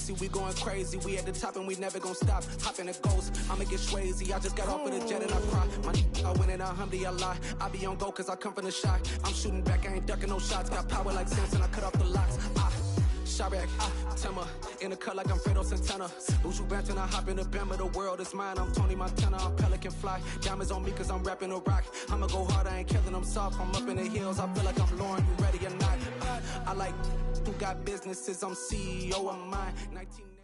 see we going crazy. We at the top and we never gonna stop. Hop in the ghost, I'ma get swayzy. I just got off of the jet and I cry. My I win in a Humvee, I lie. I be on go cause I come from the shot. I'm shooting back, I ain't ducking no shots. Got power like Samson, I cut off the locks. Chirac, Timmer, in the cut like I'm Fredo Santana. Buju Banton, I hop in the Bama, the world is mine. I'm Tony Montana, I'm Pelican Fly. Diamonds on me cause I'm rapping a rock. I'ma go hard, I ain't killing them soft. I'm up in the hills, I feel like I'm Lauren, you ready or not? I like who got businesses, I'm CEO of mine. 1980.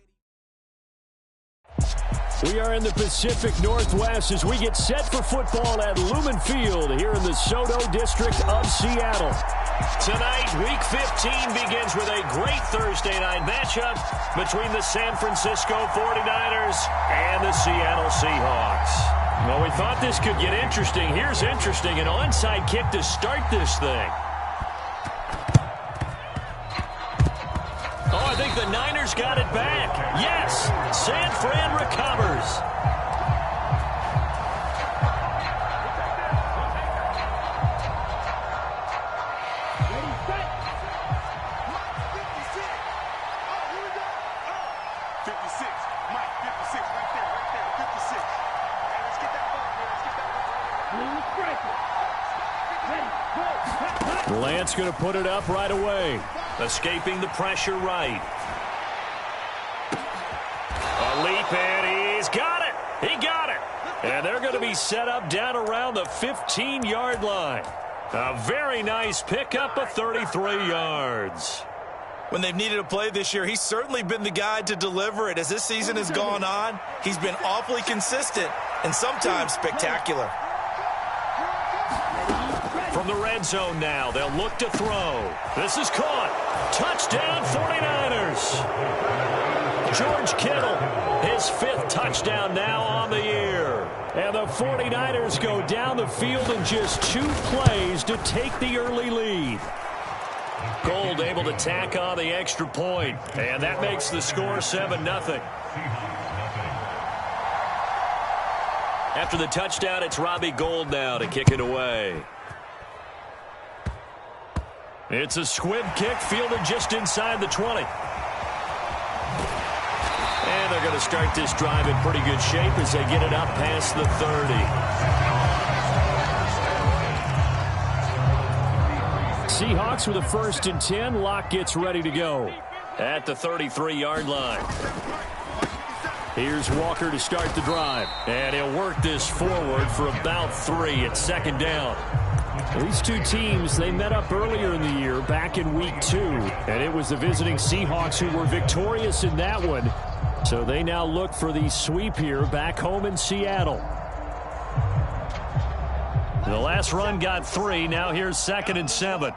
We are in the Pacific Northwest as we get set for football at Lumen Field here in the Soto District of Seattle. Tonight, Week 15 begins with a great Thursday night matchup between the San Francisco 49ers and the Seattle Seahawks. Well, we thought this could get interesting. Here's interesting, an onside kick to start this thing. Oh, I think the Niners got it back. Yes, San Fran recovers. Lance going to put it up right away. Escaping the pressure right. A leap, and he's got it. He got it. And they're going to be set up down around the 15-yard line. A very nice pickup of 33 yards. When they've needed a play this year, he's certainly been the guy to deliver it. As this season has gone on, he's been awfully consistent and sometimes spectacular. From the red zone now, they'll look to throw. This is caught. Touchdown 49ers. George Kittle, his 5th touchdown now on the year. And the 49ers go down the field in just 2 plays to take the early lead. Gold able to tack on the extra point, and that makes the score 7-0. After the touchdown, it's Robbie Gould now to kick it away. It's a squib kick fielded just inside the 20. And they're going to start this drive in pretty good shape as they get it up past the 30. Seahawks with a 1st and 10. Locke gets ready to go at the 33-yard line. Here's Walker to start the drive. And he'll work this forward for about 3. It's 2nd down. These two teams, they met up earlier in the year, back in Week 2. And it was the visiting Seahawks who were victorious in that one. So they now look for the sweep here back home in Seattle. The last run got 3. Now here's 2nd and 7.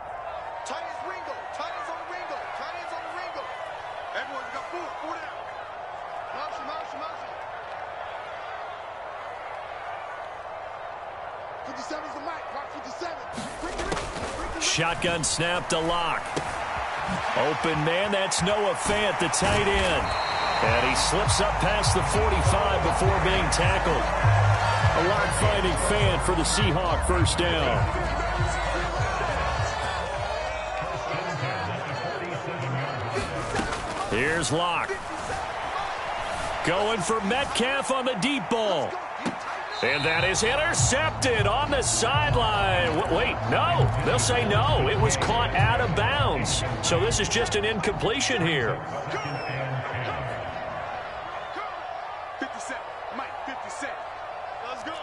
Shotgun snap to Locke. Open man, that's Noah Fant, the tight end. And he slips up past the 45 before being tackled. A Locke finding Fant for the Seahawk 1st down. Here's Locke. Going for Metcalf on the deep ball. And that is intercepted on the sideline. Wait, no. They'll say no. It was caught out of bounds. So this is just an incompletion here. 57. Mike, 57. Let's go.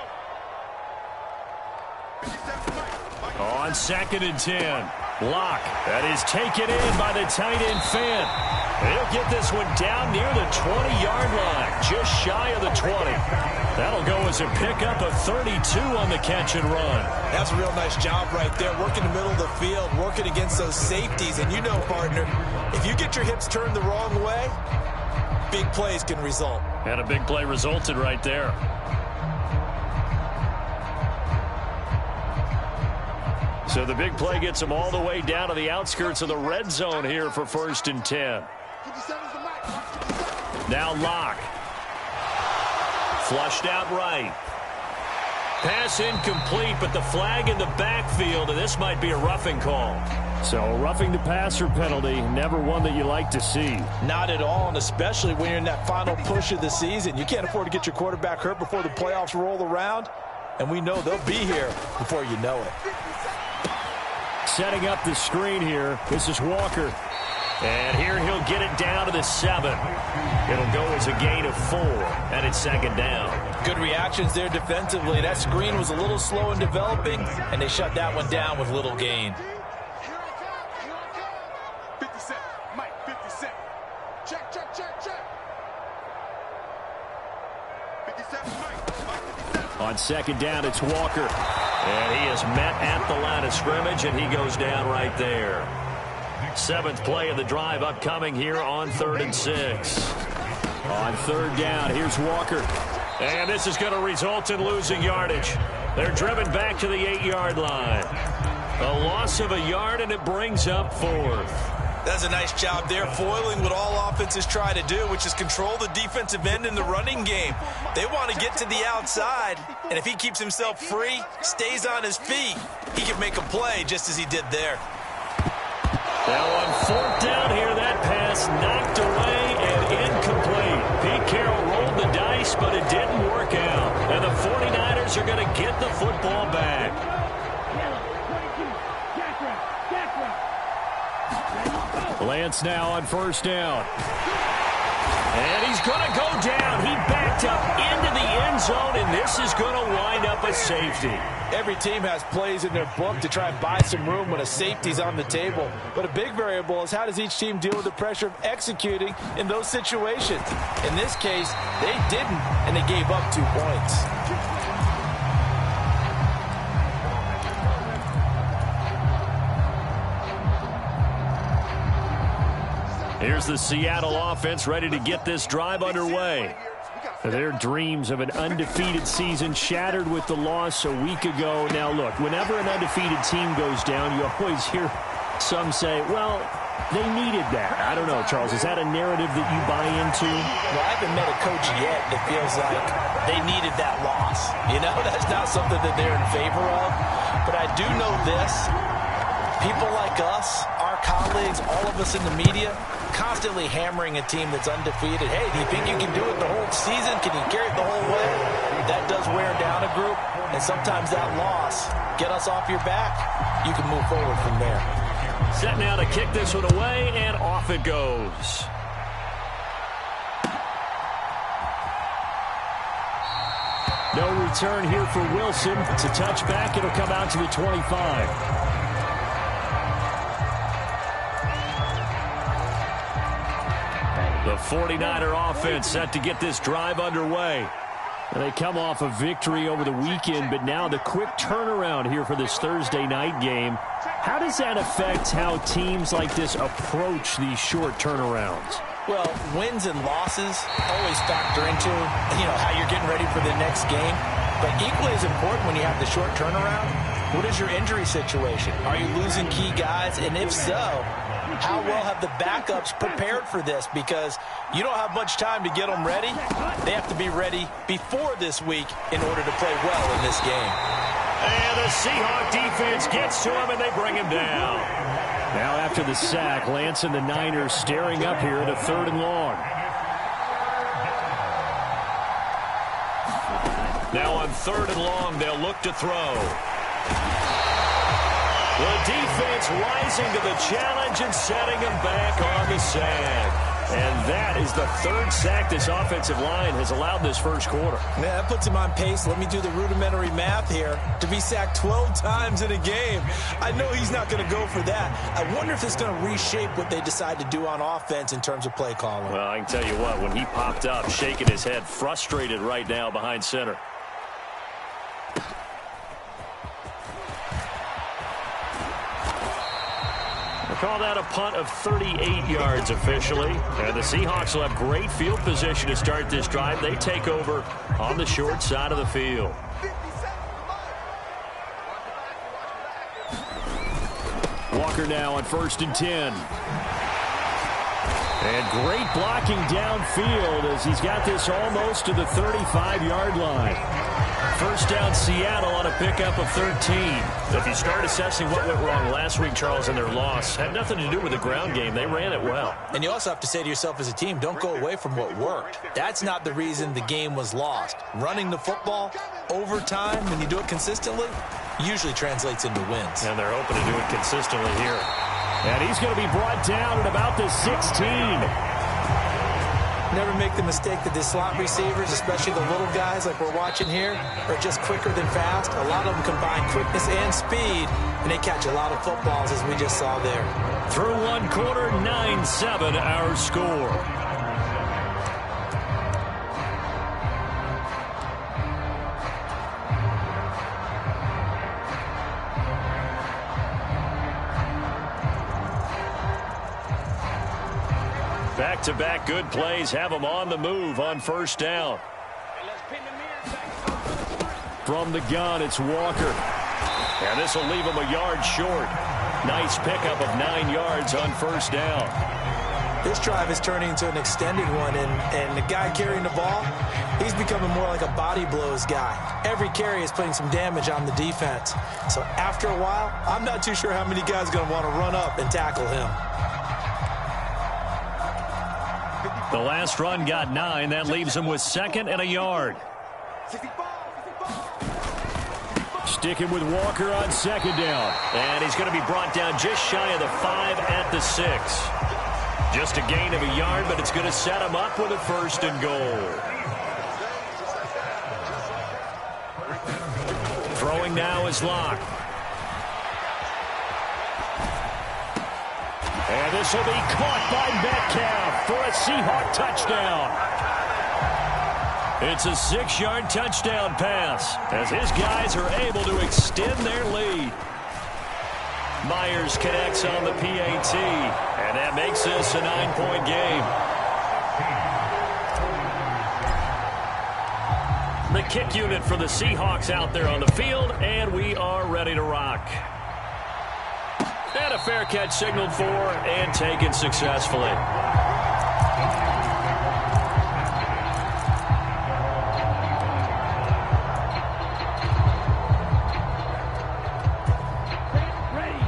57, Mike. On 2nd and 10. Locke. That is taken in by the tight end Fant. He'll get this one down near the 20-yard line. Just shy of the 20. That'll go as a pickup of 32 on the catch and run. That's a real nice job right there, working the middle of the field, working against those safeties. And you know, partner, if you get your hips turned the wrong way, big plays can result. And a big play resulted right there. So the big play gets them all the way down to the outskirts of the red zone here for 1st and 10. Now Locke. Flushed out right. Pass incomplete, but the flag in the backfield, and this might be a roughing call. So roughing the passer penalty, never one that you like to see. Not at all, and especially when you're in that final push of the season. You can't afford to get your quarterback hurt before the playoffs roll around, and we know they'll be here before you know it. Setting up the screen here, this is Walker. And here he'll get it down to the 7. It'll go as a gain of 4, and it's second down. Good reactions there defensively. That screen was a little slow in developing, and they shut that one down with little gain. 57, Mike, 57. Check, check, check, check. 57, Mike, 57. On second down, it's Walker. And he is met at the line of scrimmage, and he goes down right there. 7th play of the drive upcoming here on 3rd and 6. On 3rd down, here's Walker. And this is going to result in losing yardage. They're driven back to the 8-yard line. A loss of a yard, and it brings up 4th. That's a nice job there, foiling what all offenses try to do, which is control the defensive end in the running game. They want to get to the outside, and if he keeps himself free, stays on his feet, he can make a play just as he did there. Now on 4th down here, that pass knocked away and incomplete. Pete Carroll rolled the dice, but it didn't work out. And the 49ers are going to get the football back. Lance now on 1st down. And he's going to go down. He backed up into the end zone, and this is going to wind up a safety. Every team has plays in their book to try and buy some room when a safety's on the table. But a big variable is how does each team deal with the pressure of executing in those situations. In this case, they didn't, and they gave up 2 points. Here's the Seattle offense ready to get this drive underway. Their dreams of an undefeated season shattered with the loss a week ago. Now, look, whenever an undefeated team goes down, you always hear some say, well, they needed that. I don't know, Charles. Is that a narrative that you buy into? Well, I haven't met a coach yet that feels like they needed that loss. You know, that's not something that they're in favor of. But I do know this. People like us, our colleagues, all of us in the media, constantly hammering a team that's undefeated. Hey, do you think you can do it the whole season? Can you carry it the whole way? That does wear down a group, and sometimes that loss, get us off your back, you can move forward from there. Set now to kick this one away, and off it goes. No return here for Wilson. It's a touchback. It'll come out to the 25. The 49er offense set to get this drive underway. And they come off a victory over the weekend, but now the quick turnaround here for this Thursday night game. How does that affect how teams like this approach these short turnarounds? Well, wins and losses always factor into, how you're getting ready for the next game. But equally as important when you have the short turnaround, what is your injury situation? Are you losing key guys? And if so, how well have the backups prepared for this? Because you don't have much time to get them ready. They have to be ready before this week in order to play well in this game. And the Seahawk defense gets to him, and they bring him down. Now after the sack, Lance and the Niners staring up here at a 3rd and long. Now on 3rd and long, they'll look to throw. The defense rising to the challenge and setting him back on the sack. And that is the 3rd sack this offensive line has allowed this first quarter. Man, that puts him on pace. Let me do the rudimentary math here. To be sacked 12 times in a game, I know he's not going to go for that. I wonder if it's going to reshape what they decide to do on offense in terms of play calling. Well, I can tell you what, when he popped up, shaking his head, frustrated right now behind center. Call that a punt of 38 yards officially. And the Seahawks will have great field position to start this drive. They take over on the short side of the field. Walker now on 1st and 10. And great blocking downfield as he's got this almost to the 35-yard line. First down, Seattle on a pickup of 13. If you start assessing what went wrong last week, Charles, in their loss, had nothing to do with the ground game. They ran it well. And you also have to say to yourself as a team, don't go away from what worked. That's not the reason the game was lost. Running the football over time, when you do it consistently, usually translates into wins. And they're open to do it consistently here. And he's going to be brought down at about the 16. Never make the mistake that the slot receivers, especially the little guys like we're watching here, are just quicker than fast. A lot of them combine quickness and speed, and they catch a lot of footballs, as we just saw there. Through one quarter, 9-7 our score. Back-to-back good plays have them on the move on first down. From the gun, it's Walker. And this will leave him a yard short. Nice pickup of 9 yards on first down. This drive is turning into an extended one, and the guy carrying the ball, he's becoming more like a body blows guy. Every carry is putting some damage on the defense. So after a while, I'm not too sure how many guys are going to want to run up and tackle him. The last run got 9. That leaves him with 2nd and a yard. Sticking with Walker on 2nd down. And he's going to be brought down just shy of the 5 at the 6. Just a gain of a yard, but it's going to set him up with a 1st and goal. Throwing now is Locke. And this will be caught by Metcalf for a Seahawk touchdown. It's a 6-yard touchdown pass as his guys are able to extend their lead. Myers connects on the PAT, and that makes this a 9-point game. The kick unit for the Seahawks out there on the field, and we are ready to rock. And a fair catch signaled for and taken successfully.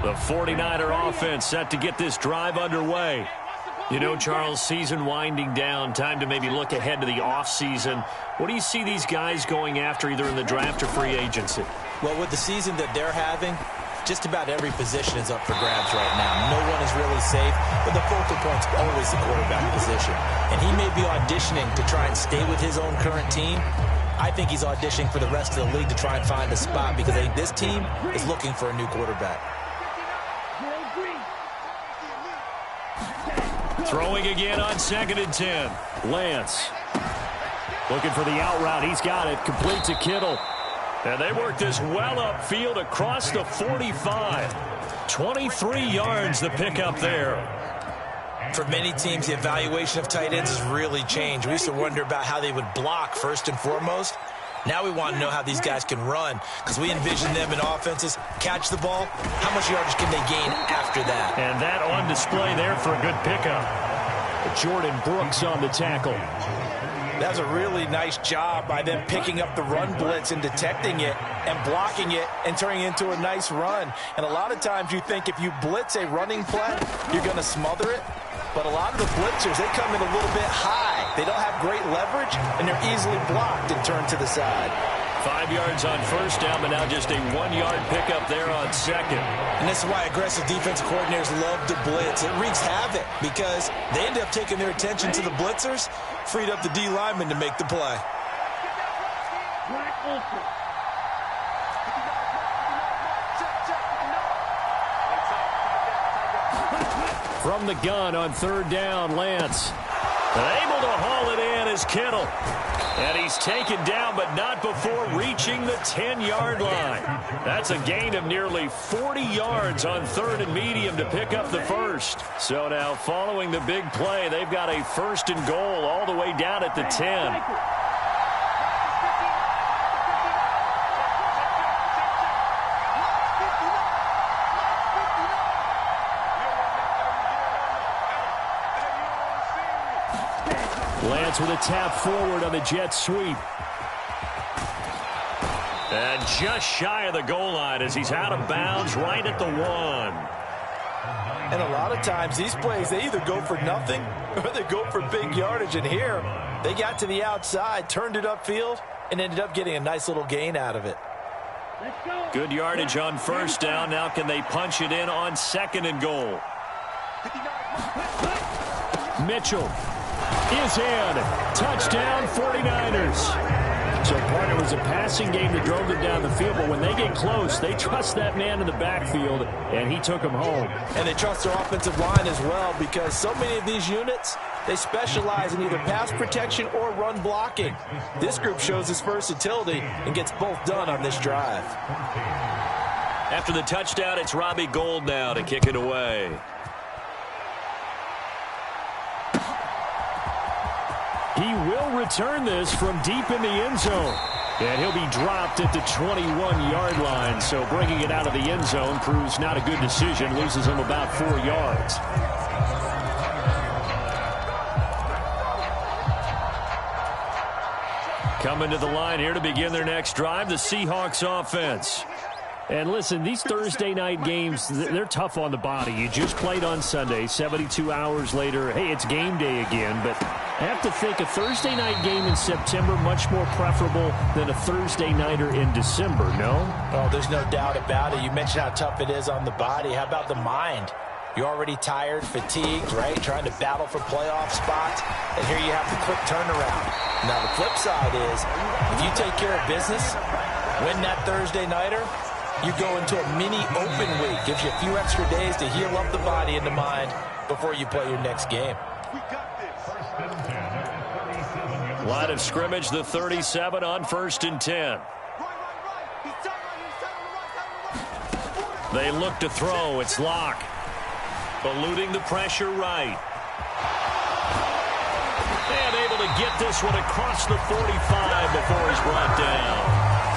The 49er offense set to get this drive underway. You know, Charles, season winding down, time to maybe look ahead to the offseason. What do you see these guys going after either in the draft or free agency? Well, with the season that they're having, just about every position is up for grabs right now. No one is really safe, but the focal point's always the quarterback position. And he may be auditioning to try and stay with his own current team. I think he's auditioning for the rest of the league to try and find a spot because I think this team is looking for a new quarterback. Throwing again on 2nd and 10. Lance looking for the out route. He's got it. Complete to Kittle. And they work this well upfield across the 45. 23 yards the pickup there. For many teams, the evaluation of tight ends has really changed. We used to wonder about how they would block first and foremost. Now we want to know how these guys can run because we envision them in offenses catch the ball. How much yardage can they gain after that? And that on display there for a good pickup. Jordan Brooks on the tackle. That was a really nice job by them picking up the run blitz and detecting it and blocking it and turning it into a nice run. And a lot of times you think if you blitz a running play, you're going to smother it. But a lot of the blitzers, they come in a little bit high. They don't have great leverage, and they're easily blocked and turned to the side. 5 yards on first down, but now just a 1-yard pickup there on 2nd. And this is why aggressive defensive coordinators love to blitz. It wreaks havoc because they end up taking their attention to the blitzers, freed up the D lineman to make the play. From the gun on 3rd down, Lance. Able to haul it in is Kittle. And he's taken down, but not before reaching the 10-yard line. That's a gain of nearly 40 yards on 3rd and medium to pick up the first. So now following the big play, they've got a 1st and goal all the way down at the 10. Lance with a tap forward on the jet sweep. And just shy of the goal line as he's out of bounds right at the 1. And a lot of times these plays, they either go for nothing or they go for big yardage. And here, they got to the outside, turned it upfield, and ended up getting a nice little gain out of it. Good yardage on first down. Now can they punch it in on 2nd and goal? Mitchell is in. Touchdown 49ers. So, partner, it was a passing game that drove them down the field, but when they get close, they trust that man in the backfield, and he took them home. And they trust their offensive line as well, because so many of these units, they specialize in either pass protection or run blocking. This group shows its versatility and gets both done on this drive. After the touchdown, it's Robbie Gould now to kick it away. He will return this from deep in the end zone. And he'll be dropped at the 21-yard line. So bringing it out of the end zone proves not a good decision. Loses him about 4 yards. Coming to the line here to begin their next drive, the Seahawks offense. And listen, these Thursday night games, they're tough on the body. You just played on Sunday, 72 hours later, hey, it's game day again. But I have to think a Thursday night game in September much more preferable than a Thursday nighter in December, no? Oh, there's no doubt about it. You mentioned how tough it is on the body. How about the mind? You're already tired, fatigued, right? Trying to battle for playoff spots. And here you have the quick turnaround. Now, the flip side is, if you take care of business, win that Thursday nighter, you go into a mini open week. Gives you a few extra days to heal up the body and the mind before you play your next game. Line of scrimmage, the 37 on 1st and 10. They look to throw. It's Locke. Eluding the pressure right. And able to get this one across the 45 before he's brought down.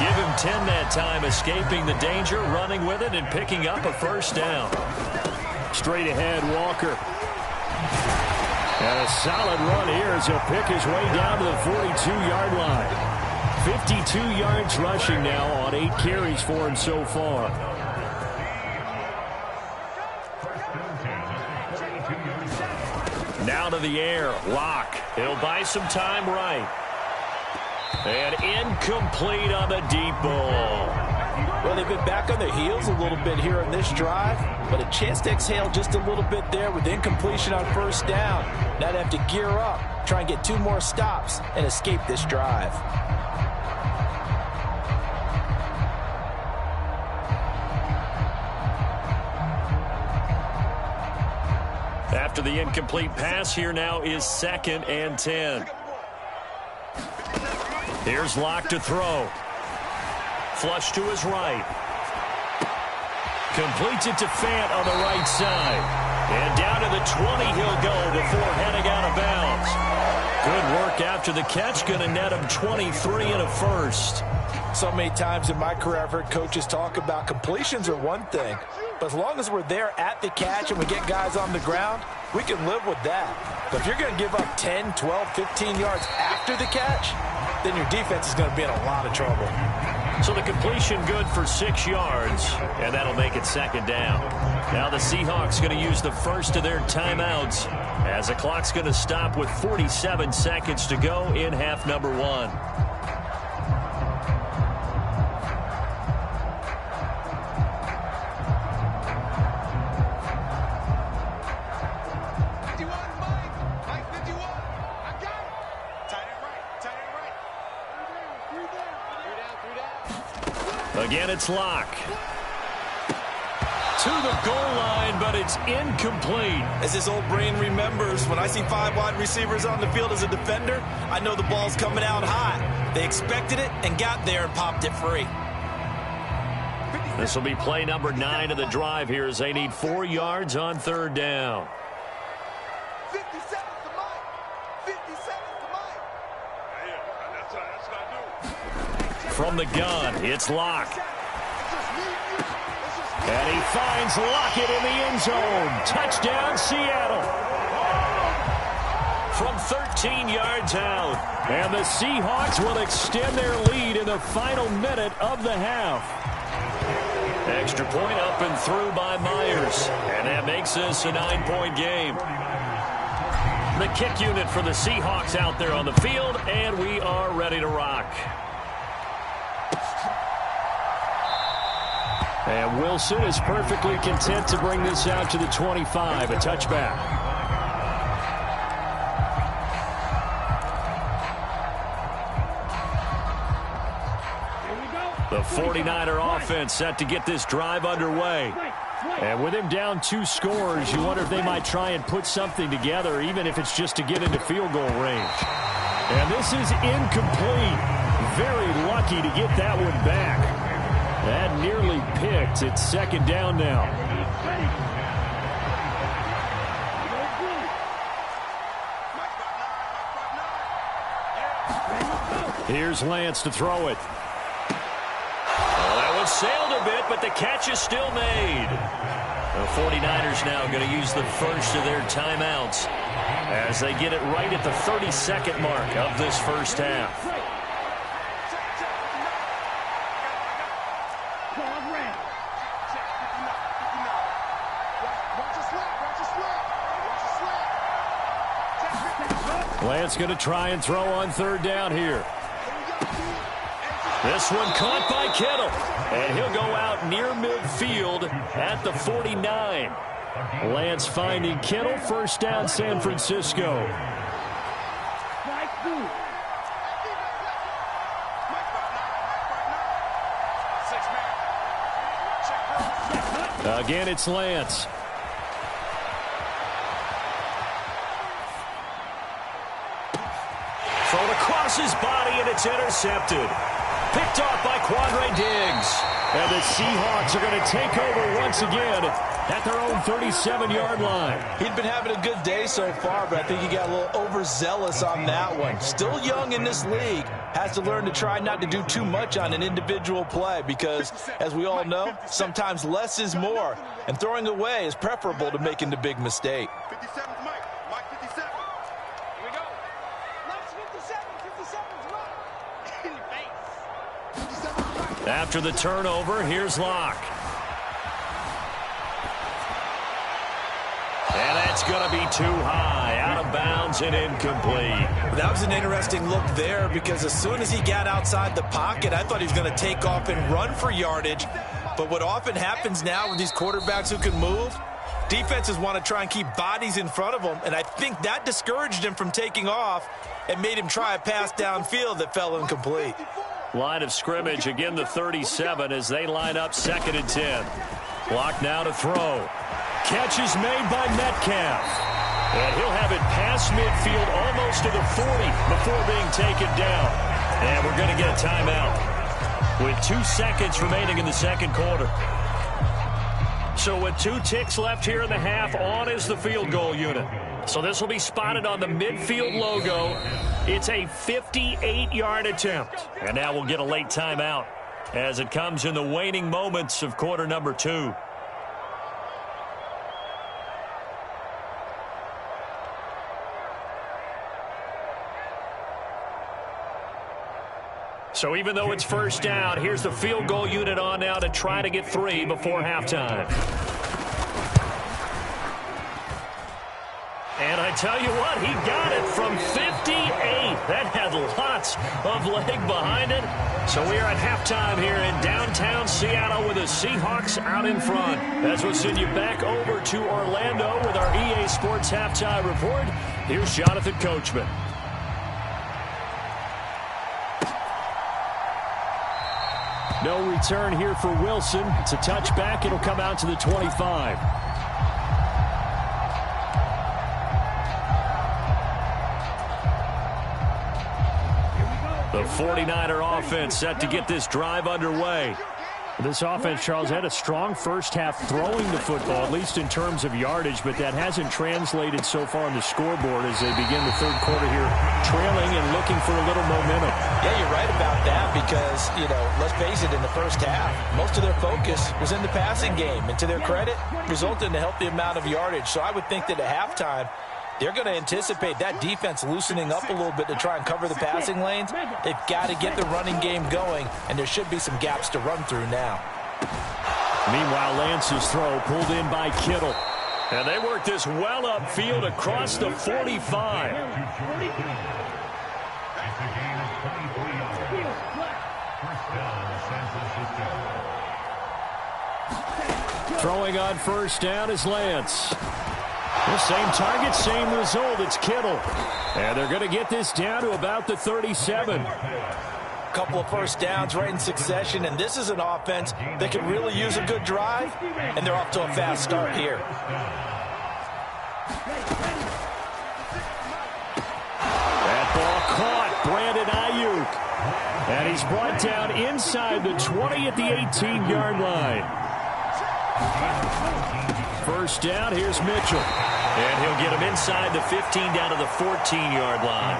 Give him 10 that time, escaping the danger, running with it, and picking up a first down. Straight ahead, Walker. And a solid run here as he'll pick his way down to the 42-yard line. 52 yards rushing now on 8 carries for him so far. Now to the air, Locke. He'll buy some time right. And incomplete on the deep ball. Well, they've been back on their heels a little bit here on this drive, but a chance to exhale just a little bit there with incompletion on first down. Now they have to gear up, try and get 2 more stops, and escape this drive. After the incomplete pass, here now is 2nd and 10. Here's Locke to throw. Flush to his right. Completes it to Fant on the right side. And down to the 20 he'll go before heading out of bounds. Good work after the catch. Going to net him 23 and a first. So many times in my career I've heard coaches talk about completions are one thing. But as long as we're there at the catch and we get guys on the ground, we can live with that. But if you're going to give up 10, 12, 15 yards after the catch, then your defense is going to be in a lot of trouble. So the completion good for 6 yards, and that'll make it 2nd down. Now the Seahawks going to use the first of their timeouts as the clock's going to stop with 47 seconds to go in half number 1. Again, it's Locke. To the goal line, but it's incomplete. As his old brain remembers, when I see 5 wide receivers on the field as a defender, I know the ball's coming out high. They expected it and got there and popped it free. This will be play number 9 of the drive here as they need 4 yards on 3rd down. 50 seconds to Mike. 50 seconds to Mike. From the gun, it's Locke. And he finds Lockett in the end zone. Touchdown, Seattle. from 13 yards out. And the Seahawks will extend their lead in the final minute of the half. Extra point up and through by Myers. And that makes this a 9-point game. The kick unit for the Seahawks out there on the field, and we are ready to rock. And Wilson is perfectly content to bring this out to the 25, a touchback. The 49er offense set to get this drive underway. And with him down 2 scores, you wonder if they might try and put something together, even if it's just to get into field goal range. And this is incomplete. Very lucky to get that one back. That nearly picked. It's second down now. Here's Lance to throw it. That one sailed a bit, but the catch is still made. The 49ers now going to use the first of their timeouts as they get it right at the 32nd mark of this first half. Lance going to try and throw on third down here. This one caught by Kittle. And he'll go out near midfield at the 49. Lance finding Kittle. First down, San Francisco. Again, it's Lance. Thrown across his body, and it's intercepted. Picked off by Quandre Diggs. And the Seahawks are going to take over once again at their own 37-yard line. He'd been having a good day so far, but I think he got a little overzealous on that one. Still young in this league. Has to learn to try not to do too much on an individual play because, as we all know, sometimes less is more. And throwing away is preferable to making the big mistake. 57's Mike. Mike 57. Here we go. Mike's 57. 57's Mike. In your face. 57's Mike. After the turnover, here's Locke. And that's going to be too high, out of bounds and incomplete. That was an interesting look there because as soon as he got outside the pocket, I thought he was going to take off and run for yardage. But what often happens now with these quarterbacks who can move, defenses want to try and keep bodies in front of them, and I think that discouraged him from taking off and made him try a pass downfield that fell incomplete. Line of scrimmage, again the 37 as they line up 2nd and 10. Locke now to throw. Catch is made by Metcalf. And he'll have it past midfield almost to the 40 before being taken down. And we're going to get a timeout with 2 seconds remaining in the second quarter. So with 2 ticks left here in the half, on is the field goal unit. So this will be spotted on the midfield logo. It's a 58-yard attempt. And now we'll get a late timeout as it comes in the waning moments of quarter number 2. So even though it's first down, here's the field goal unit on now to try to get 3 before halftime. And I tell you what, he got it from 58. That had lots of leg behind it. So we are at halftime here in downtown Seattle with the Seahawks out in front. As we'll send you back over to Orlando with our EA Sports Halftime Report. Here's Jonathan Coachman. No return here for Wilson. It's a touchback. It'll come out to the 25. The 49er offense set to get this drive underway. This offense, Charles, had a strong first half throwing the football, at least in terms of yardage, but that hasn't translated so far on the scoreboard as they begin the third quarter here, trailing and looking for a little momentum. Yeah, you're right about that because, let's face it, in the first half, most of their focus was in the passing game. And to their credit, resulted in a healthy amount of yardage. So I would think that at halftime, they're going to anticipate that defense loosening up a little bit to try and cover the passing lanes. They've got to get the running game going, and there should be some gaps to run through now. Meanwhile, Lance's throw pulled in by Kittle. And they work this well upfield across the 45. Throwing on first down is Lance. The same target, same result. It's Kittle. And they're going to get this down to about the 37. Couple of first downs right in succession, and this is an offense that could really use a good drive, and they're off to a fast start here. That ball caught. Brandon Ayuk. And he's brought down inside the 20 at the 18-yard line. First down, here's Mitchell. And he'll get him inside the 15 down to the 14-yard line.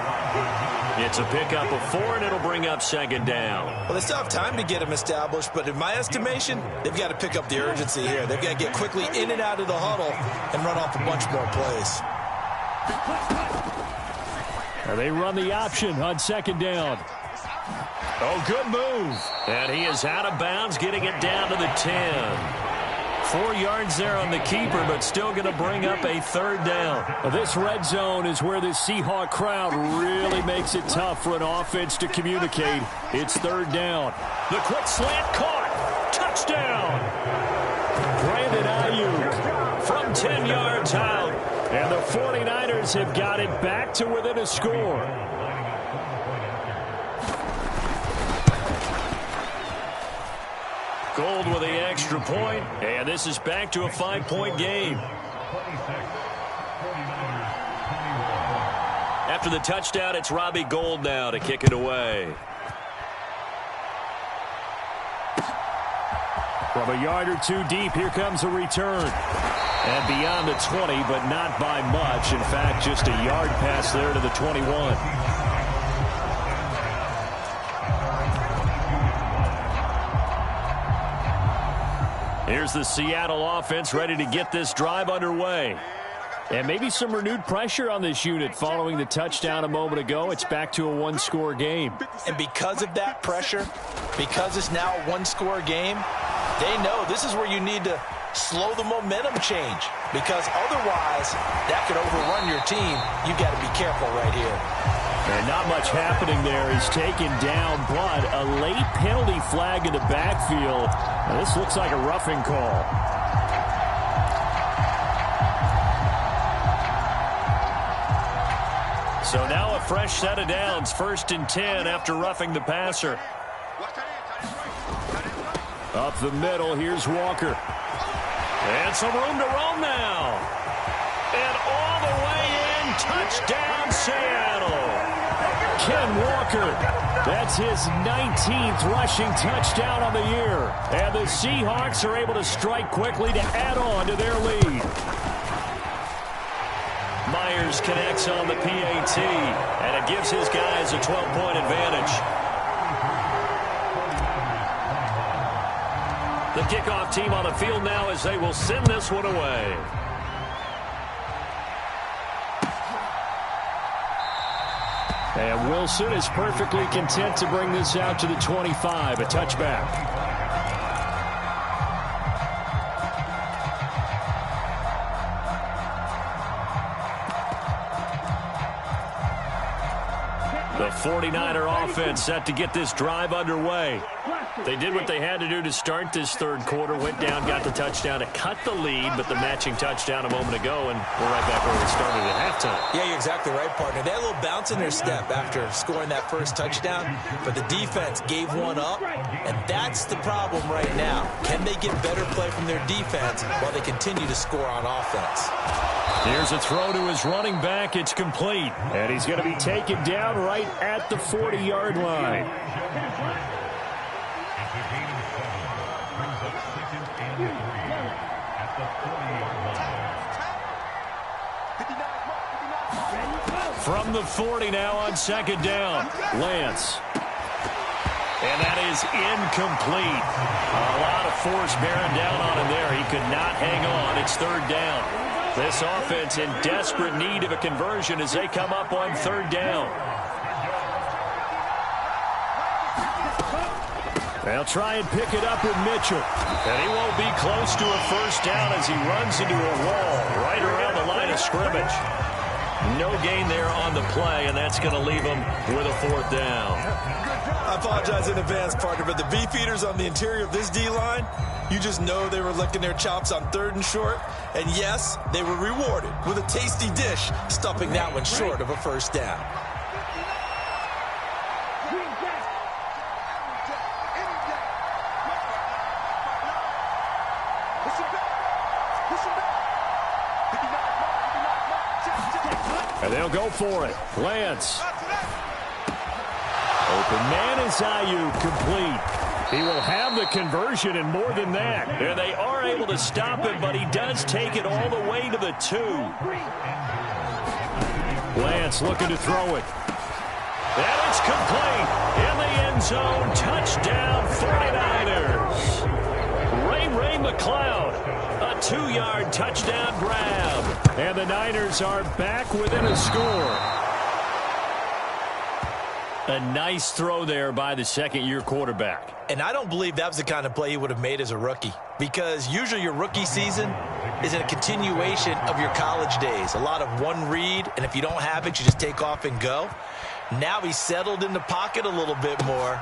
It's a pickup of 4, and it'll bring up second down. Well, they still have time to get him established, but in my estimation, they've got to pick up the urgency here. They've got to get quickly in and out of the huddle and run off a bunch more plays. And they run the option on second down. Oh, good move. And he is out of bounds, getting it down to the 10. 4 yards there on the keeper, but still going to bring up a third down. This red zone is where the Seahawk crowd really makes it tough for an offense to communicate. It's third down. The quick slant caught. Touchdown. Brandon Ayuk From 10 yards out. And the 49ers have got it back to within a score. Gold with the extra point, and this is back to a 5-point game. After the touchdown, it's Robbie Gould now to kick it away. From a yard or two deep, here comes a return. And beyond the 20, but not by much. In fact, just a yard pass there to the 21. Here's the Seattle offense ready to get this drive underway. And maybe some renewed pressure on this unit following the touchdown a moment ago. It's back to a one-score game. And because of that pressure, because it's now a one-score game, they know this is where you need to slow the momentum change, because otherwise that could overrun your team. You got to be careful right here. And not much happening there. He's taken down, but a late penalty flag in the backfield. Now, this looks like a roughing call. So now a fresh set of downs. 1st and 10 after roughing the passer. Up the middle, here's Walker. And some room to roam now. And all the way in, touchdown Seattle. Ken Walker, that's his 19th rushing touchdown on the year. And the Seahawks are able to strike quickly to add on to their lead. Myers connects on the PAT, and it gives his guys a 12-point advantage. The kickoff team on the field now as they will send this one away. And Wilson is perfectly content to bring this out to the 25, a touchback. The 49er offense set to get this drive underway. They did what they had to do to start this third quarter, went down, got the touchdown to cut the lead, but the matching touchdown a moment ago, and we're right back where we started at halftime. Yeah, you're exactly right, partner. They had a little bounce in their step after scoring that first touchdown, but the defense gave one up, and that's the problem right now. Can they get better play from their defense while they continue to score on offense? Here's a throw to his running back. It's complete, and he's going to be taken down right at the 40-yard line. From the 40 now on second down, Lance. And that is incomplete. A lot of force bearing down on him there. He could not hang on. It's third down. This offense in desperate need of a conversion as they come up on third down. They'll try and pick it up with Mitchell. And he won't be close to a first down as he runs into a wall right around the line of scrimmage. No gain there on the play, and that's going to leave him with a fourth down. I apologize in advance, partner, but the beefeaters on the interior of this D-line, you just know they were licking their chops on 3rd and short. And yes, they were rewarded with a tasty dish, stuffing that one short of a first down. And they'll go for it. Lance. Open man is Ayuk, complete. He will have the conversion and more than that. And they are able to stop him, but he does take it all the way to the 2. Lance looking to throw it. And it's complete. In the end zone. Touchdown 49ers. Ray McLeod. A 2-yard touchdown grab. And the Niners are back within a score. A nice throw there by the second-year quarterback. And I don't believe that was the kind of play he would have made as a rookie, because usually your rookie season is a continuation of your college days. A lot of one read, and if you don't have it, you just take off and go. Now he's settled in the pocket a little bit more,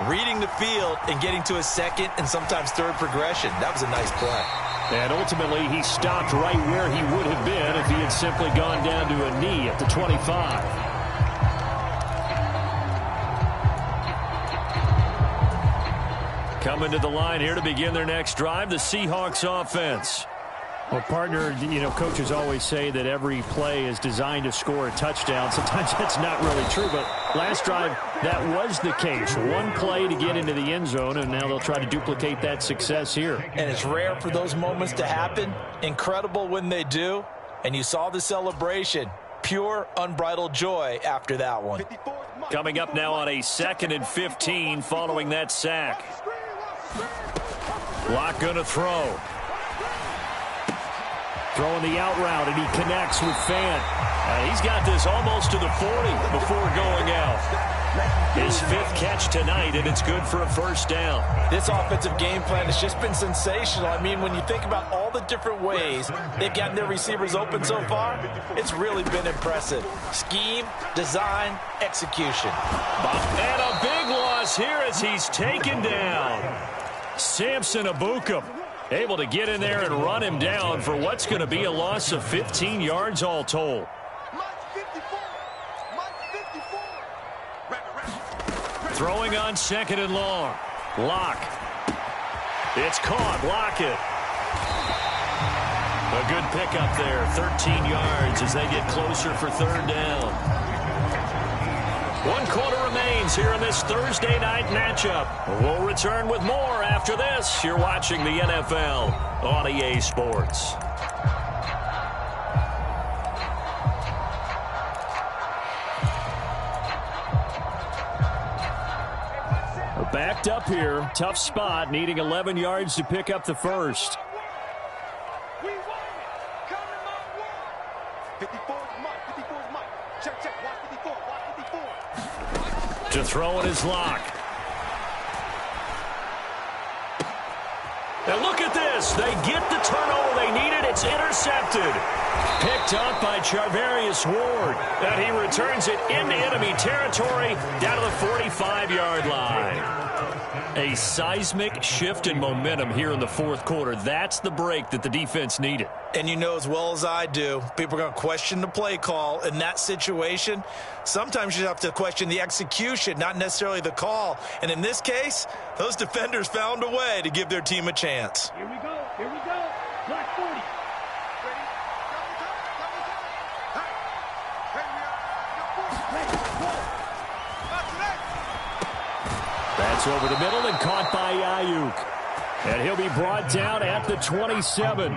reading the field and getting to his second and sometimes third progression. That was a nice play. And ultimately, he stopped right where he would have been if he had simply gone down to a knee at the 25. Coming to the line here to begin their next drive, the Seahawks offense. Well, partner, you know, coaches always say that every play is designed to score a touchdown. Sometimes that's not really true, but last drive, that was the case. One play to get into the end zone, and now they'll try to duplicate that success here. And it's rare for those moments to happen. Incredible when they do. And you saw the celebration. Pure, unbridled joy after that one. Coming up now on a 2nd and 15 following that sack. Lock going to throw. Throwing the out route, and he connects with Fant. He's got this almost to the 40 before going out. His 5th catch tonight, and it's good for a first down. This offensive game plan has just been sensational. I mean, when you think about all the different ways they've gotten their receivers open so far, it's really been impressive. Scheme, design, execution. And a big loss here as he's taken down. Samson Ebukam able to get in there and run him down for what's going to be a loss of 15 yards all told. Throwing on 2nd and long. Lock. It's caught. Lockett. A good pickup there. 13 yards as they get closer for 3rd down. 1 quarter remains here in this Thursday night matchup. We'll return with more after this. You're watching the NFL on EA Sports. Backed up here. Tough spot. Needing 11 yards to pick up the first. We won it. Coming my way. 54 is Mike. 54 is Mike. Check, check. Watch 54. Watch 54. To throw in his Lock. And look at this. They get the turnover they needed. It's intercepted. Picked up by Charvarius Ward. And he returns it into enemy territory down to the 45-yard line. A seismic shift in momentum here in the 4th quarter. That's the break that the defense needed. And you know as well as I do, people are going to question the play call in that situation. Sometimes you have to question the execution, not necessarily the call. And in this case, those defenders found a way to give their team a chance. Here we go. Here we go. Black 40. Ready? That's over the middle and caught by Ayuk. And he'll be brought down at the 27.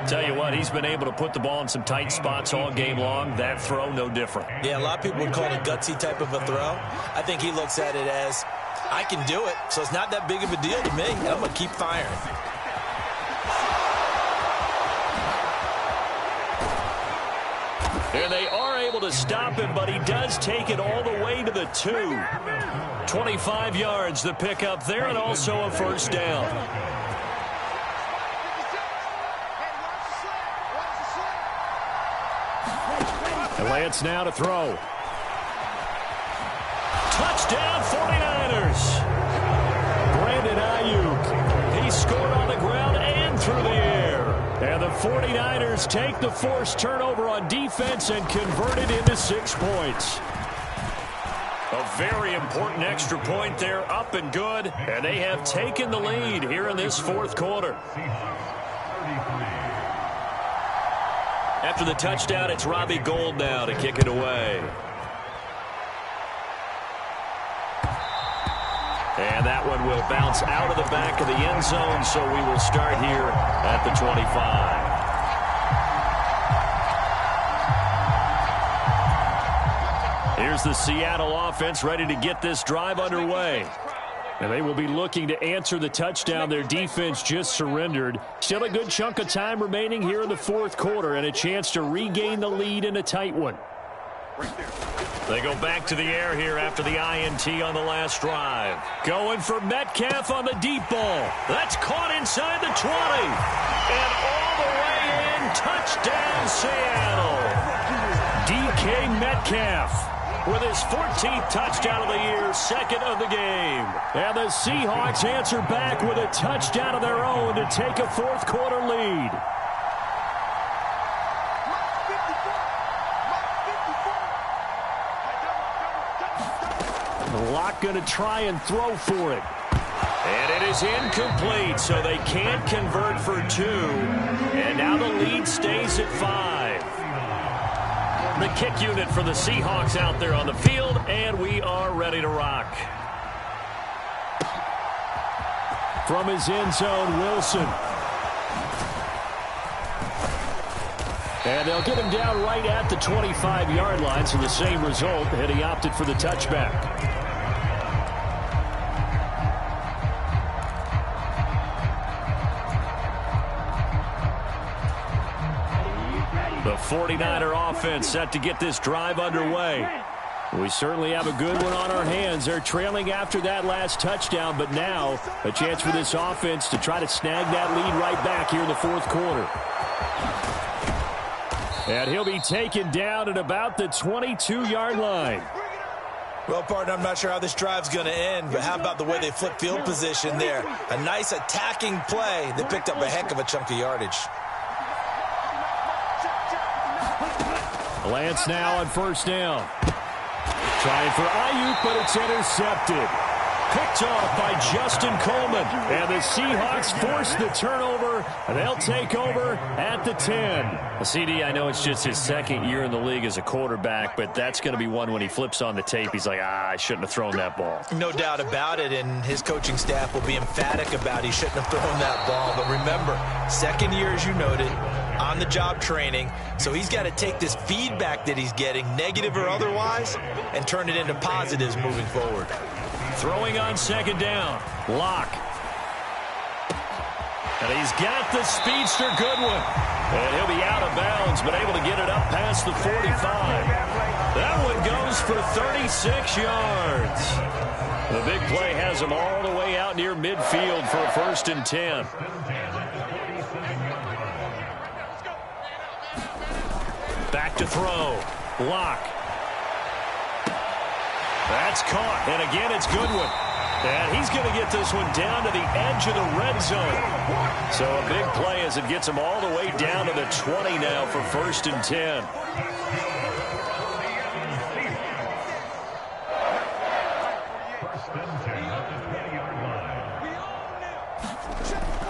Tell you what, he's been able to put the ball in some tight spots all game long. That throw, no different. Yeah, a lot of people would call it a gutsy type of a throw. I think he looks at it as, I can do it, so it's not that big of a deal to me, and I'm going to keep firing. And they are able to stop him, but he does take it all the way to the 2. 25 yards the pickup there, and also a first down. And Lance now to throw. Touchdown 49ers. Brandon Ayuk. He scored on the ground and through the air. And the 49ers take the forced turnover on defense and convert it into 6 points. A very important extra point there, up and good. And they have taken the lead here in this fourth quarter. After the touchdown, it's Robbie Gould now to kick it away. And that one will bounce out of the back of the end zone, so we will start here at the 25. Here's the Seattle offense ready to get this drive underway. And they will be looking to answer the touchdown their defense just surrendered. Still a good chunk of time remaining here in the fourth quarter and a chance to regain the lead in a tight one. They go back to the air here after the INT on the last drive. Going for Metcalf on the deep ball. That's caught inside the 20. And all the way in, touchdown Seattle. DK Metcalf with his 14th touchdown of the year, second of the game. And the Seahawks answer back with a touchdown of their own to take a fourth quarter lead. Locke going to try and throw for it. And it is incomplete, so they can't convert for 2. And now the lead stays at 5. The kick unit for the Seahawks out there on the field, and we are ready to rock. From his end zone, Wilson. And they'll get him down right at the 25-yard line, so the same result, and he opted for the touchback. The 49er offense set to get this drive underway. We certainly have a good one on our hands. They're trailing after that last touchdown, but now a chance for this offense to try to snag that lead right back here in the fourth quarter. And he'll be taken down at about the 22-yard line. Well, partner, I'm not sure how this drive's going to end, but how about the way they flip field position there? A nice attacking play. They picked up a heck of a chunk of yardage. Lance now on first down. Trying for Ayuk, but it's intercepted. Picked off by Justin Coleman. And the Seahawks force the turnover. They'll take over at the 10. CD, I know it's just his second year in the league as a quarterback, but that's going to be one when he flips on the tape. He's like, I shouldn't have thrown that ball. No doubt about it, and his coaching staff will be emphatic about he shouldn't have thrown that ball. But remember, second year, as you noted, on-the-job training, so he's got to take this feedback that he's getting, negative or otherwise, and turn it into positives moving forward. Throwing on second down, Locke. And he's got the speedster Goodwin. And he'll be out of bounds, but able to get it up past the 45. That one goes for 36 yards. The big play has him all the way out near midfield for a 1st and 10. Back to throw. Locke. That's caught. And again, it's Goodwin. And he's going to get this one down to the edge of the red zone. So a big play as it gets him all the way down to the 20 now for 1st and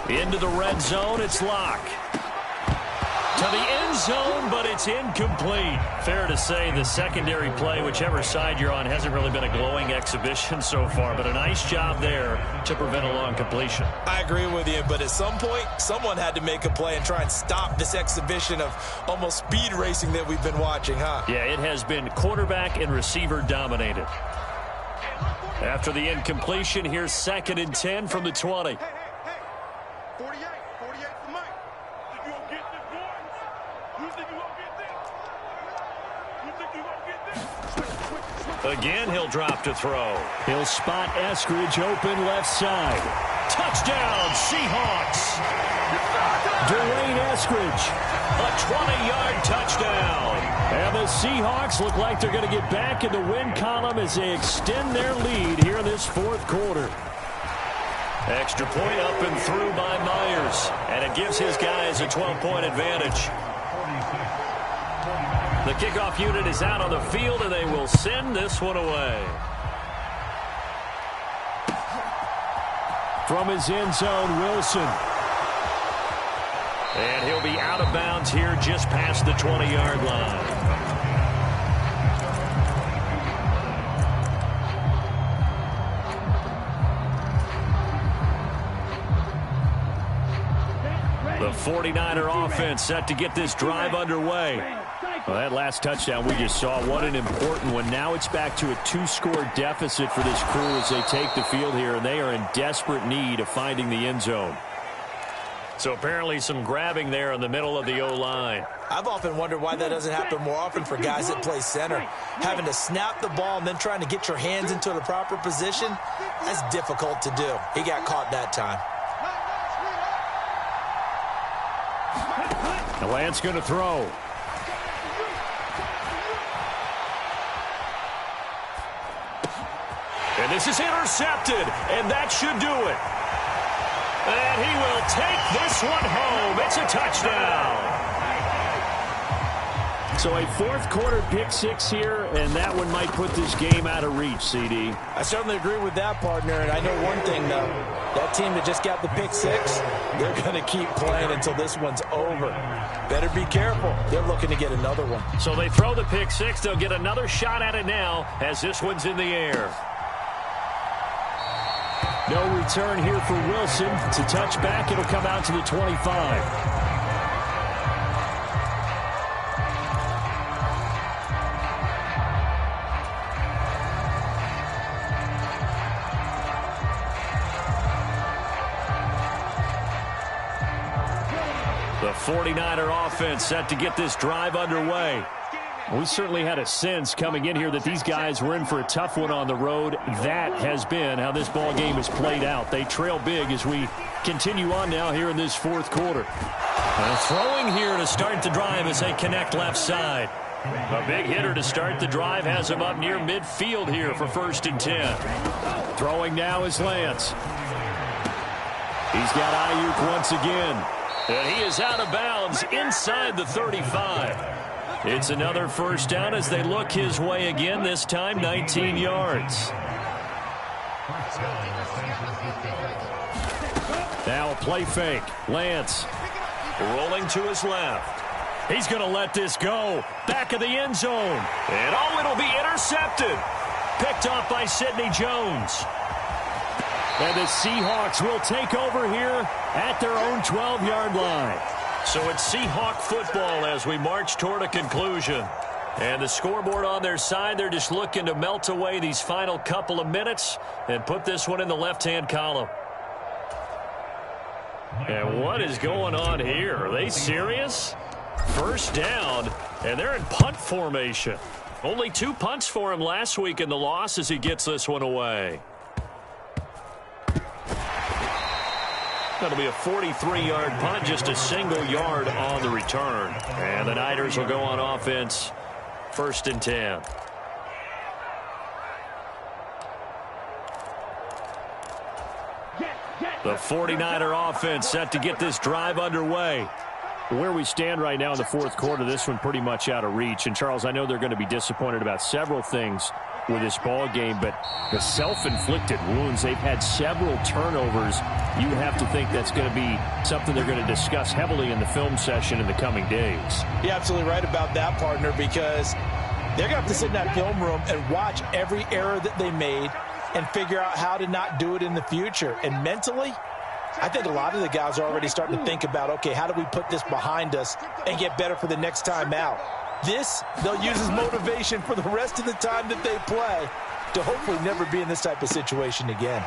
10. Into the red zone, it's Locke. To the end zone, but it's incomplete. Fair to say the secondary play, whichever side you're on, hasn't really been a glowing exhibition so far, but a nice job there to prevent a long completion. I agree with you, but at some point, someone had to make a play and try and stop this exhibition of almost speed racing that we've been watching, huh? Yeah, it has been quarterback and receiver dominated. After the incompletion, here's 2nd and 10 from the 20. 48 for Mike. You gonna get this, boy? You think you gonna get this? Again, he'll drop to throw. He'll spot Eskridge open left side. Touchdown, Seahawks. Dwayne Eskridge. A 20-yard touchdown. And the Seahawks look like they're going to get back in the win column as they extend their lead here in this fourth quarter. Extra point up and through by Myers. And it gives his guys a 12-point advantage. The kickoff unit is out on the field, and they will send this one away. From his end zone, Wilson. And he'll be out of bounds here just past the 20-yard line. The 49er offense set to get this drive underway. Well, that last touchdown we just saw, what an important one. Now it's back to a 2-score deficit for this crew as they take the field here, and they are in desperate need of finding the end zone. So apparently some grabbing there in the middle of the O-line. I've often wondered why that doesn't happen more often for guys that play center. Having to snap the ball and then trying to get your hands into the proper position, that's difficult to do. He got caught that time. Now Lance going to throw. And this is intercepted, and that should do it. And he will take this one home. It's a touchdown. So a fourth quarter pick six here, and that one might put this game out of reach, CD. I certainly agree with that, partner. And I know one thing, though. That team that just got the pick six, they're going to keep playing until this one's over. Better be careful. They're looking to get another one. So they throw the pick six. They'll get another shot at it now as this one's in the air. No return here for Wilson. To touch back, it'll come out to the 25. The 49er offense set to get this drive underway. We certainly had a sense coming in here that these guys were in for a tough one on the road. That has been how this ball game has played out. They trail big as we continue on now here in this fourth quarter. Throwing here to start the drive as they connect left side. A big hitter to start the drive has him up near midfield here for 1st and 10. Throwing now is Lance. He's got Ayuk once again. And he is out of bounds inside the 35. It's another first down as they look his way again, this time 19 yards. Now a play fake. Lance rolling to his left. He's going to let this go. Back of the end zone. And it'll be intercepted. Picked off by Sidney Jones. And the Seahawks will take over here at their own 12-yard line. So it's Seahawk football as we march toward a conclusion. And the scoreboard on their side, they're just looking to melt away these final couple of minutes and put this one in the left-hand column. And what is going on here? Are they serious? First down, and they're in punt formation. Only 2 punts for him last week in the loss as he gets this one away. That'll be a 43-yard punt, just a single yard on the return. And the Niners will go on offense, 1st and 10. The 49er offense set to get this drive underway. Where we stand right now in the fourth quarter, this one pretty much out of reach. And, Charles, I know they're going to be disappointed about several things with this ball game, but the self-inflicted wounds, they've had several turnovers. You have to think that's going to be something they're going to discuss heavily in the film session in the coming days. You're absolutely right about that, partner, because they're going to have to sit in that film room and watch every error that they made and figure out how to not do it in the future. And mentally, I think a lot of the guys are already starting to think about, okay, how do we put this behind us and get better for the next time out? This, they'll use as motivation for the rest of the time that they play to hopefully never be in this type of situation again.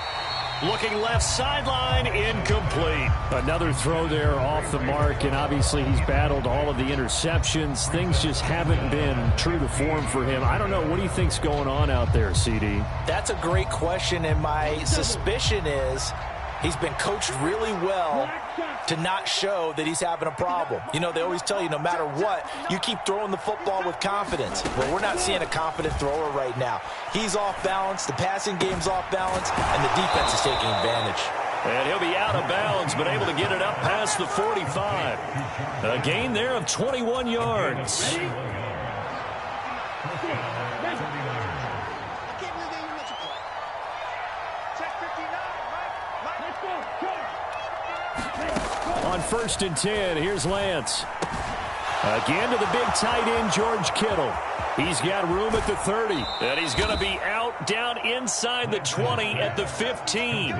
Looking left sideline, incomplete. Another throw there off the mark, and obviously he's battled all of the interceptions. Things just haven't been true to form for him. I don't know. What do you think's going on out there, CD? That's a great question, and my suspicion is he's been coached really well to not show that he's having a problem. You know, they always tell you no matter what, you keep throwing the football with confidence. Well, we're not seeing a confident thrower right now. He's off balance, the passing game's off balance, and the defense is taking advantage. And he'll be out of bounds, but able to get it up past the 45. A gain there of 21 yards. On 1st and 10, here's Lance. Again to the big tight end, George Kittle. He's got room at the 30. And he's going to be out down inside the 20 at the 15.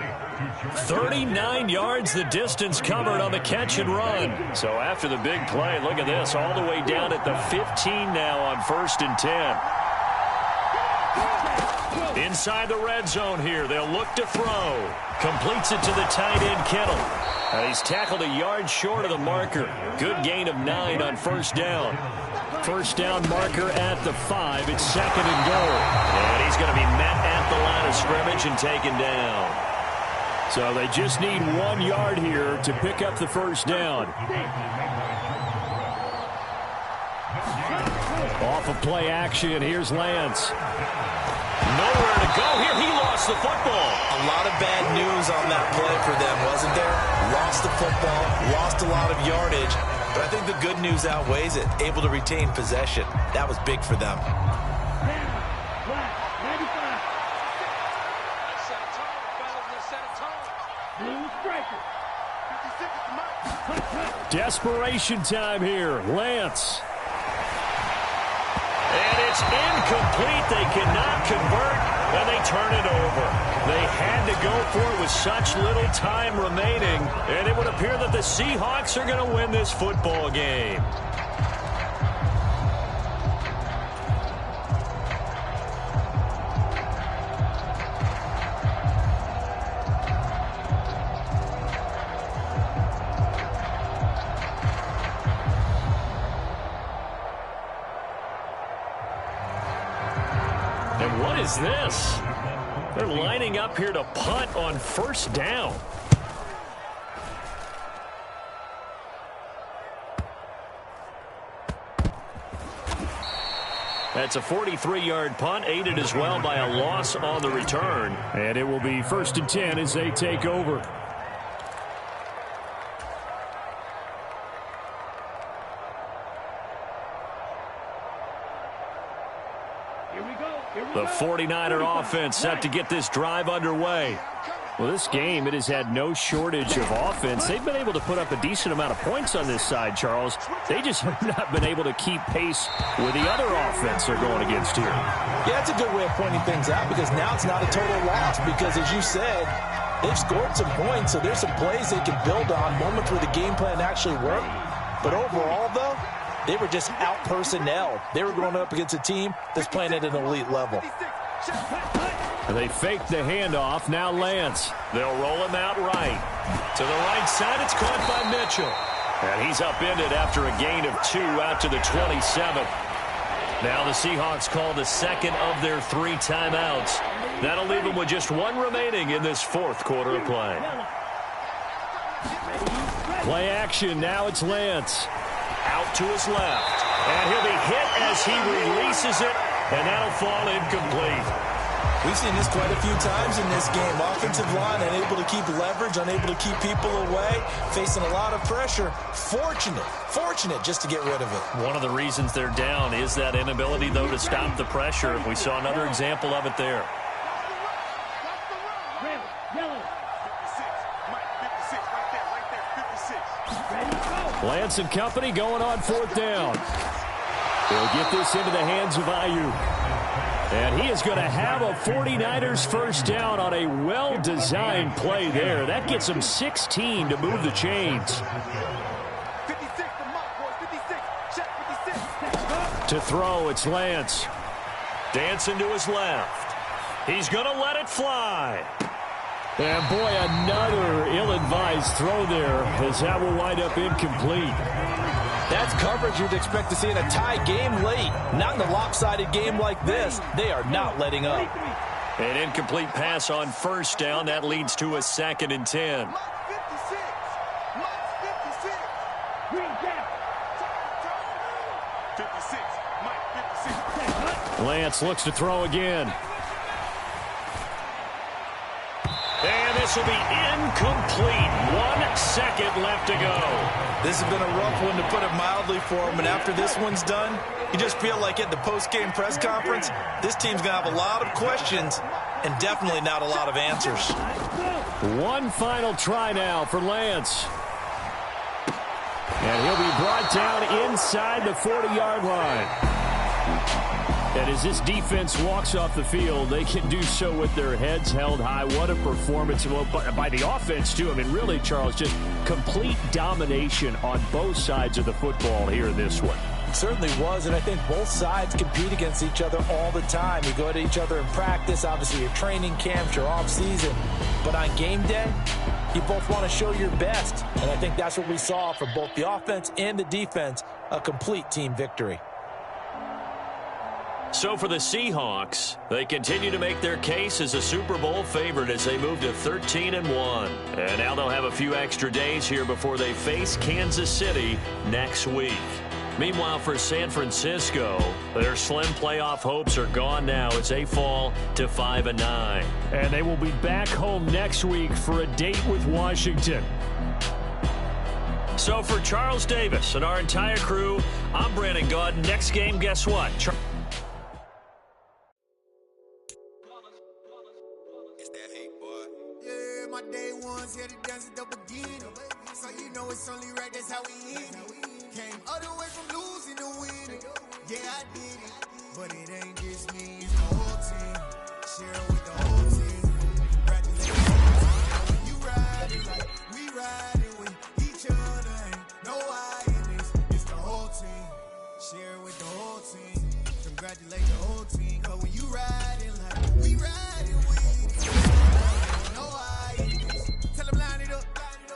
39 yards the distance covered on the catch and run. So after the big play, look at this, all the way down at the 15 now on 1st and 10. Inside the red zone here, they'll look to throw. Completes it to the tight end, Kittle. And he's tackled a yard short of the marker. Good gain of 9 on 1st down. 1st down marker at the 5. It's 2nd and goal. And he's going to be met at the line of scrimmage and taken down. So they just need 1 yard here to pick up the 1st down. Off of play action, here's Lance. Nowhere to go here. He lost the football. A lot of bad news on that play for them, wasn't there? Lost the football, lost a lot of yardage, but I think the good news outweighs it. Able to retain possession. That was big for them. Desperation time here. Lance. And it's incomplete. They cannot convert, and they turn it over. They had to go for it with such little time remaining, and it would appear that the Seahawks are going to win this football game. And what is this? They're lining up here to punt on 1st down. That's a 43-yard punt, aided as well by a loss on the return. And it will be 1st and 10 as they take over. The 49er offense set to get this drive underway. Well, this game, it has had no shortage of offense. They've been able to put up a decent amount of points on this side, Charles. They just have not been able to keep pace with the other offense they're going against here. Yeah, that's a good way of pointing things out because now it's not a total loss because, as you said, they've scored some points, so there's some plays they can build on, moments where the game plan actually worked. But overall, though, they were just out-personnel. They were going up against a team that's playing at an elite level. They faked the handoff. Now Lance. They'll roll him out right. To the right side, it's caught by Mitchell. And he's upended after a gain of 2 out to the 27th. Now the Seahawks call the second of their 3 timeouts. That'll leave them with just 1 remaining in this 4th quarter of play. Play action. Now it's Lance. Out to his left. And he'll be hit as he releases it. And that'll fall incomplete. We've seen this quite a few times in this game. Offensive line unable to keep leverage, unable to keep people away, facing a lot of pressure. Fortunate just to get rid of it. One of the reasons they're down is that inability, though, to stop the pressure. We saw another example of it there. Lance and company going on 4th down. They'll get this into the hands of Ayuk. And he is going to have a 49ers 1st down on a well-designed play there. That gets him 16 to move the chains. 56, check 56. To throw, it's Lance. Dancing to his left. He's going to let it fly. And boy, another ill-advised throw there, as that will wind up incomplete. That's coverage you'd expect to see in a tie game late. Not in a lopsided game like this. They are not letting up. An incomplete pass on first down. That leads to a 2nd and 10. Lance looks to throw again. And this will be incomplete. 1 second left to go. This has been a rough one, to put it mildly, for him. And after this one's done, you just feel like at the post-game press conference, this team's going to have a lot of questions and definitely not a lot of answers. One final try now for Lance. And he'll be brought down inside the 40-yard line. And as this defense walks off the field, they can do so with their heads held high. What a performance. Well, by the offense, too. I mean, really, Charles, just complete domination on both sides of the football here in this one. It certainly was, and I think both sides compete against each other all the time. You go at each other in practice, obviously your training camps, your off-season. But on game day, you both want to show your best. And I think that's what we saw from both the offense and the defense, a complete team victory. So for the Seahawks, they continue to make their case as a Super Bowl favorite as they move to 13-1. And now they'll have a few extra days here before they face Kansas City next week. Meanwhile, for San Francisco, their slim playoff hopes are gone now as they fall to 5-9. And they will be back home next week for a date with Washington. So for Charles Davis and our entire crew, I'm Brandon Gaud. Next game, guess what? My day ones here to dance at the beginning. So you know it's only right, that's how we end it. Came all the way from losing to winning. Yeah, I did it. But it ain't just me, it's the whole team. Share it with the whole team. Congratulations to the whole team. When you ride it like we riding with each other. Ain't no I in this, it's the whole team. Share it with the whole team. Congratulate the whole team. Cause when you riding like we riding with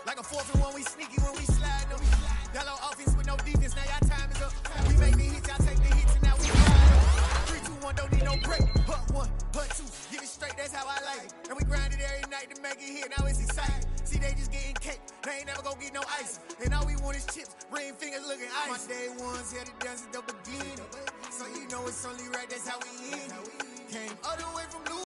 like a 4th and 1, we sneaky when we slide them. That low offense with no defense, now y'all time is up. We make the hits, y'all take the hits, and now we ride 3, 2, 1, don't need no break. Hut 1, hut 2, get it straight, that's how I like it. And we grind it every night to make it hit, now it's exciting. See, they just getting cake, they ain't never gonna get no ice. And all we want is chips, ring fingers looking ice. My day ones here to dance at the beginning. So you know it's only right, that's how we end it. Came all the way from